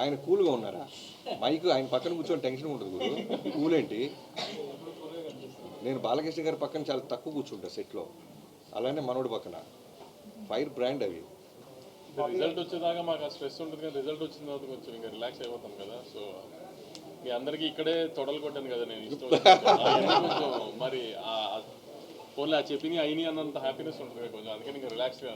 ఆయన కూల్గా ఉన్నారా? మైక్ ఆయన పక్కన కూర్చొని టెన్షన్ ఉంటుంది గురు. కూల్ ఏంటి? నేను బాలకృష్ణ గారి పక్కన చాలా తక్కువ కూర్చుంటా సెట్లో. అలానే మనోడి పక్కన ఫైర్ బ్రాండ్ అవి. రిజల్ట్ వచ్చేదాకా మాకు ఆ స్ట్రెస్ ఉంటుంది కానీ రిజల్ట్ వచ్చిన తర్వాత కొంచెం ఇంకా రిలాక్స్ అయిపోతాం కదా. సో మీ అందరికీ ఇక్కడే తొడలు కొట్టాను కదా నేను ఇష్టం కొంచెం మరి ఓన్లీ ఆ చెప్పింది అయినాయి అన్నంత హ్యాపీనెస్ ఉంటుంది కొంచెం, అందుకని ఇంకా రిలాక్స్గా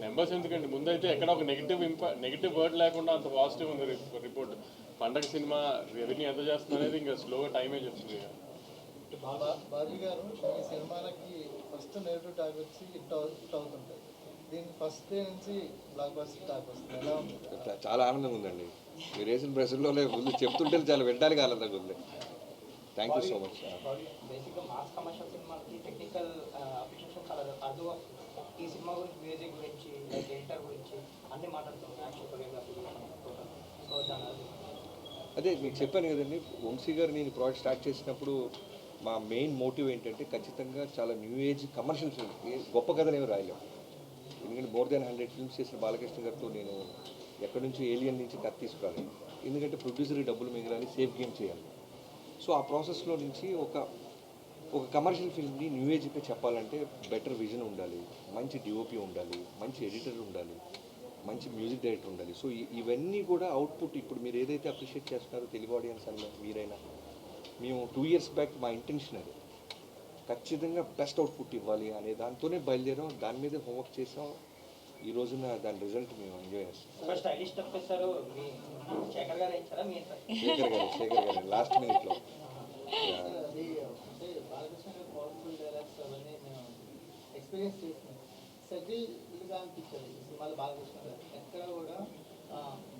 నెంబర్స్ ఎందుకండి. ముందైతే ఎక్కడ ఒక నెగిటివ్ వర్డ్ లేకుండా అంత పాజిటివ్ ఉంది రిపోర్ట్. పండగ సినిమా రెవెన్యూ ఎంత చేస్తుంది అనేది ఇంకా స్లోగా టైమే చెప్తుంది. బాబీ గారు ఈ సినిమాలకి ఫస్ట్ నెగిటివ్ టాక్ వచ్చి హిట్ అవుతుంటాయి, దీనికి ఫస్ట్ డే నుంచి బ్లాక్ బస్టర్ టాక్ వస్తుంది, ఎలా ఉంది? చాలా ఆనందంగా ఉందండి. మీరు వేసిన ప్రశ్నలోనే ముందు చెప్తుంటే చాలా వినడానికి ఆనందంగా ఉంది. Thank you so much. బేసిక్గా మాస్ కమర్షియల్ సినిమాకి టెక్నికల్ అప్రిషియేషన్ చాలా అర్థం. ఈ సినిమా గురించి, మ్యూజిక్ గురించి, లైక్ ఎడిటర్ గురించి అన్నీ మాట్లాడుతున్నాం, యాక్షన్ కొరియోగ్రఫీ టోటల్. సో దాని అదే మీకు చెప్పాను కదండి, వంశీ గారు నేను ప్రాజెక్ట్ స్టార్ట్ చేసినప్పుడు మా మెయిన్ మోటివ్ ఏంటంటే ఖచ్చితంగా చాలా న్యూ ఏజ్ కమర్షియల్ ఫిల్మ్, గొప్ప కథలు ఏమి రాయలేము. ఎందుకంటే మోర్ దెన్ 100 ఫిల్మ్స్ చేసిన బాలకృష్ణ గారితో నేను ఎక్కడి నుంచి ఏలియన్ నుంచి కథ తీసుకురాలి. ఎందుకంటే ప్రొడ్యూసర్కి డబ్బులు మిగలాలి, సేఫ్ గేమ్ చేయాలి. సో ఆ ప్రాసెస్లో నుంచి ఒక కమర్షియల్ ఫిల్మ్ని న్యూ ఏజ్గా చెప్పాలంటే బెటర్ విజన్ ఉండాలి, మంచి డిఓపి ఉండాలి, మంచి ఎడిటర్ ఉండాలి, మంచి మ్యూజిక్ డైరెక్టర్ ఉండాలి. సో ఇవన్నీ కూడా అవుట్పుట్ ఇప్పుడు మీరు ఏదైతే అప్రిషియేట్ చేస్తున్నారో తెలుగు ఆడియన్స్ అన్న మీరైనా, మేము 2 years బ్యాక్ మా ఇంటెన్షన్ అది ఖచ్చితంగా బెస్ట్ అవుట్పుట్ ఇవ్వాలి అనే దాంతోనే బయలుదేరాం, దాని మీదే హోంవర్క్ చేసాం. ఈ రోజున దాని రిజల్ట్ మేము ఎంజాయ్ చేస్తాం. శేఖర్ గారు లాస్ట్ మినిట్లో బాలకృష్ణ గారు పవర్ఫుల్ డైలాగ్స్ అవన్నీ మేము ఎక్స్పీరియన్స్ చేసినాం. సెటిల్గా అనిపించారు ఈ సినిమాలో బాలకృష్ణ గారు. ఎక్కడ కూడా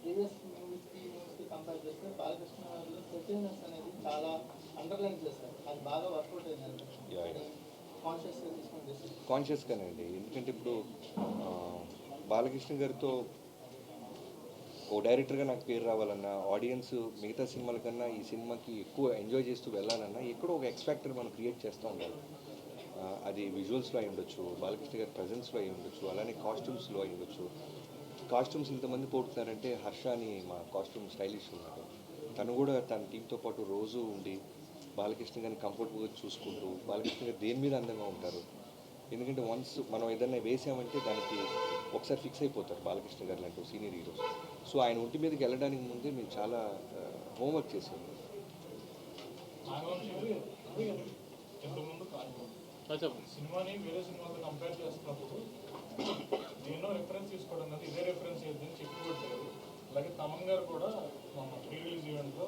ప్రీవియస్ మూవీస్కి కంపేర్ చేస్తే బాలకృష్ణ గారిలో సెటిల్నెస్ అనేది చాలా అండర్లైన్ చేశారు. అది బాగా వర్కౌట్ అయింది కాన్షియస్గా తీసుకుని కాన్షియస్గానండి. ఎందుకంటే ఇప్పుడు బాలకృష్ణ గారితో ఓ డైరెక్టర్గా నాకు పేరు రావాలన్నా, ఆడియన్స్ మిగతా సినిమాల కన్నా ఈ సినిమాకి ఎక్కువ ఎంజాయ్ చేస్తూ వెళ్ళాలన్నా ఎక్కడో ఒక ఎక్స్ఫ్యాక్టర్ మనం క్రియేట్ చేస్తూ ఉండాలి. అది విజువల్స్లో అయి ఉండొచ్చు, బాలకృష్ణ గారి ప్రజెన్స్లో అయి ఉండొచ్చు, అలానే కాస్ట్యూమ్స్లో అయి ఉండొచ్చు. కాస్ట్యూమ్స్ ఇంతమంది పోతున్నారంటే హర్ష అని మా కాస్ట్యూమ్ స్టైలిష్ ఉన్నారు, తను కూడా తన టీంతో పాటు రోజు ఉండి బాలకృష్ణ గారిని కంఫర్టబుల్గా చూసుకుంటూ, బాలకృష్ణ గారు దేని మీద అందంగా ఉంటారు. ఎందుకంటే వన్స్ మనం ఏదైనా వేసామంటే దానికి ఒకసారి ఫిక్స్ అయిపోతారు బాలకృష్ణ గారు లాంటి సీనియర్ హీరోస్. సో ఆయన ఒంటి మీదకి వెళ్ళడానికి ముందే మేము చాలా హోంవర్క్ చేసాము. సినిమాని వేరే సినిమాతో కంపేర్ చేస్తున్నప్పుడు నేను రిఫరెన్స్ తీసుకోవడం అనేది ఇదే రిఫరెన్స్ ఏదని చెప్పి పెట్టారు. అలాగే తమన్ గారు కూడా మా ప్రీ రిలీజ్ ఈవెంట్లో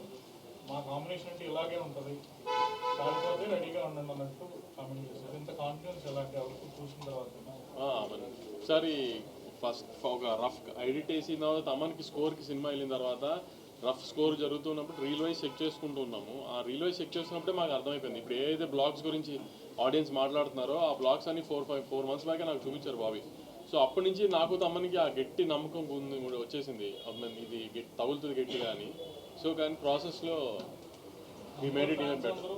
మా కాంబినేషన్ అంటే ఇలాగే ఉంటుంది, కాకపోతే రెడీగా ఉండండి అన్నట్టు కామెంట్ చేశారు. ఇంత కాన్ఫిడెన్స్ ఎలాంటి ఎవరికి చూసిన తర్వాత ఒకసారి ఫస్ట్ ఒక రఫ్ ఎడిట్ వేసిన తర్వాత తమన్కి స్కోర్కి సినిమా వెళ్ళిన తర్వాత రఫ్ స్కోర్ జరుగుతున్నప్పుడు రీల్ వైజ్ చెక్ చేసుకుంటూ ఉన్నాము. ఆ రీల్ వైజ్ చెక్ చేస్తున్నప్పుడే మాకు అర్థమైపోయింది ఇప్పుడు ఏదైతే బ్లాగ్స్ గురించి ఆడియన్స్ మాట్లాడుతున్నారో ఆ బ్లాగ్స్ అన్ని 4 months బ్యాకే నాకు చూపించారు బాబీ. సో అప్పటి నుంచి నాకు తమ్మనికి ఆ గట్టి నమ్మకం వచ్చేసింది, ఇది తగులుతుంది గట్టిగా అని. సో కానీ ప్రాసెస్లో మీ made it even better.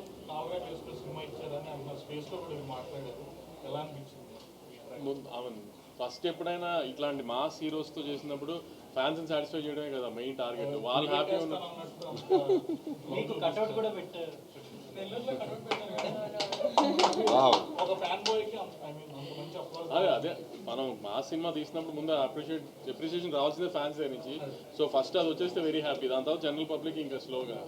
First ఎప్పుడైనా ఇట్లాంటి మాస్ హీరోస్తో చేసినప్పుడు ఫ్యాన్స్ని సాటిస్ఫై చేయడమే కదా మెయిన్ టార్గెట్. వాళ్ళు హ్యాపీగా ఉన్నారు. అదే మనం మా సినిమా తీసినప్పుడు ముందు అప్రిషియేషన్ రావాల్సిందే ఫ్యాన్స్ దగ్గర నుంచి. సో ఫస్ట్ అది వచ్చేస్తే వెరీ హ్యాపీ, దాని తర్వాత జనరల్ పబ్లిక్ ఇంకా స్లోగా.